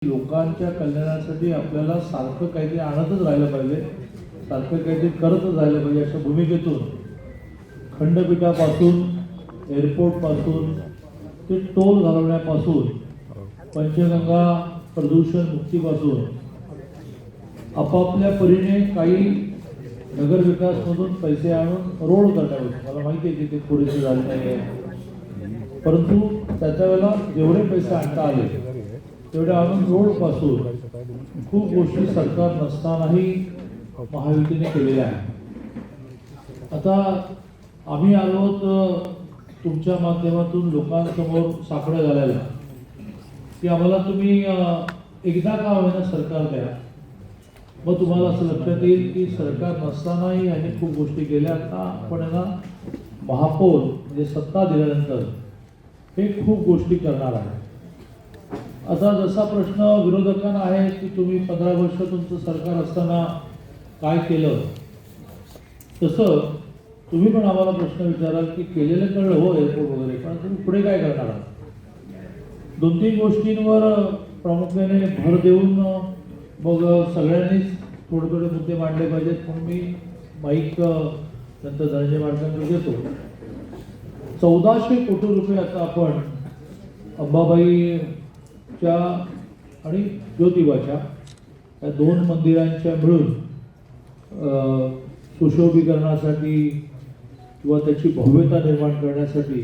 लोकांच्या कल्याणासाठी आपल्याला सारखं काहीतरी आणतच राहिलं पाहिजे, सारखं काहीतरी करतच राहिलं पाहिजे अशा भूमिकेतून खंडपीठापासून एअरपोर्टपासून ते टोल घालवण्यापासून पंचगंगा प्रदूषण मुक्तीपासून आपापल्या परीने काही नगरविकासमधून पैसे आणून रोड करण्यावर मला माहिती आहे की ते पुरेसे झाले नाही आहे, परंतु त्याच्या वेळेला जेवढे पैसे आणता आले तेवढ्या आणून रोडपासून खूप गोष्टी सरकार नसतानाही महायुतीने केलेल्या आहेत. आता आम्ही आलो तर तुमच्या माध्यमातून लोकांसमोर साकडं घालायला की आम्हाला तुम्ही एकदा का होईना सरकार द्या, मग तुम्हाला असं लक्षात येईल की सरकार नसतानाही यांनी खूप गोष्टी केल्या. आता आपण यांना महापौर म्हणजे सत्ता दिल्यानंतर हे खूप गोष्टी करणार आहे. असा जसा प्रश्न विरोधकांना आहे की तुम्ही 15 वर्ष तुमचं सरकार असताना काय केलं, तसं तुम्ही पण आम्हाला प्रश्न विचाराल की केलेलं कळलं हो एअरपोर्ट वगैरे, पण तुम्ही पुढे काय करणार आहात. 2-3 गोष्टींवर प्रामुख्याने भर देऊन मग सगळ्यांनीच थोडे थोडे मुद्दे मांडले पाहिजेत म्हणून मी माईक नंतर धनंजय माडकांकडे देतो. 1400 कोटी रुपये आता आपण अंबाबाईच्या आणि ज्योतिबाच्या या 2 मंदिरांच्या मिळून सुशोभीकरणासाठी किंवा त्याची भव्यता निर्माण करण्यासाठी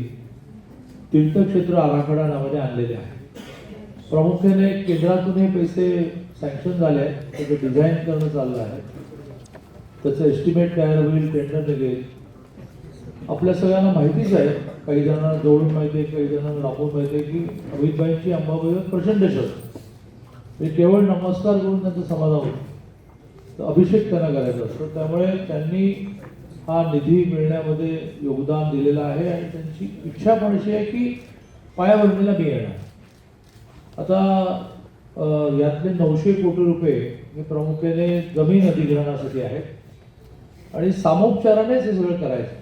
तीर्थक्षेत्र आराखडा नावाने आणलेले आहे. प्रामुख्याने केंद्रातून हे पैसे सँक्शन झाले आहेत, त्याचं डिझाईन करणं चाललं आहे, त्याचं एस्टिमेट तयार होईल, टेंडर निघेल. आपल्या सगळ्यांना माहितीच आहे, काही जणांना जवळून माहिती आहे, काही जणांना लांबून माहिती आहे की अमितभाईंची अंबाबाईवर प्रचंड श्रद्धा. हे केवळ नमस्कार करून त्यांचं समाधान होतं, तर अभिषेक त्यांना करायचा असतो. त्यामुळे त्यांनी हा निधी मिळण्यामध्ये योगदान दिलेलं आहे आणि त्यांची इच्छा पण अशी आहे की पायाभरणीला मी येणार. आता यातले 900 कोटी रुपये हे प्रामुख्याने जमीन अधिग्रहणासाठी आहेत आणि सामोपचारानेच हे सगळं करायचं.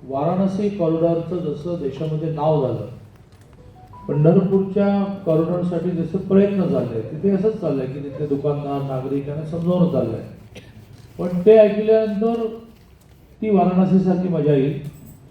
वाराणसी कॉरिडॉरचं जसं देशामध्ये नाव झालं, पंढरपूरच्या कॉरिडॉरसाठी जसं प्रयत्न चालले तिथे असंच चाललंय की तिथे दुकानदार नागरिकांना समजावून चाललंय. पण ते ऐकल्यानंतर ती वाराणसीसारखी मजा येईल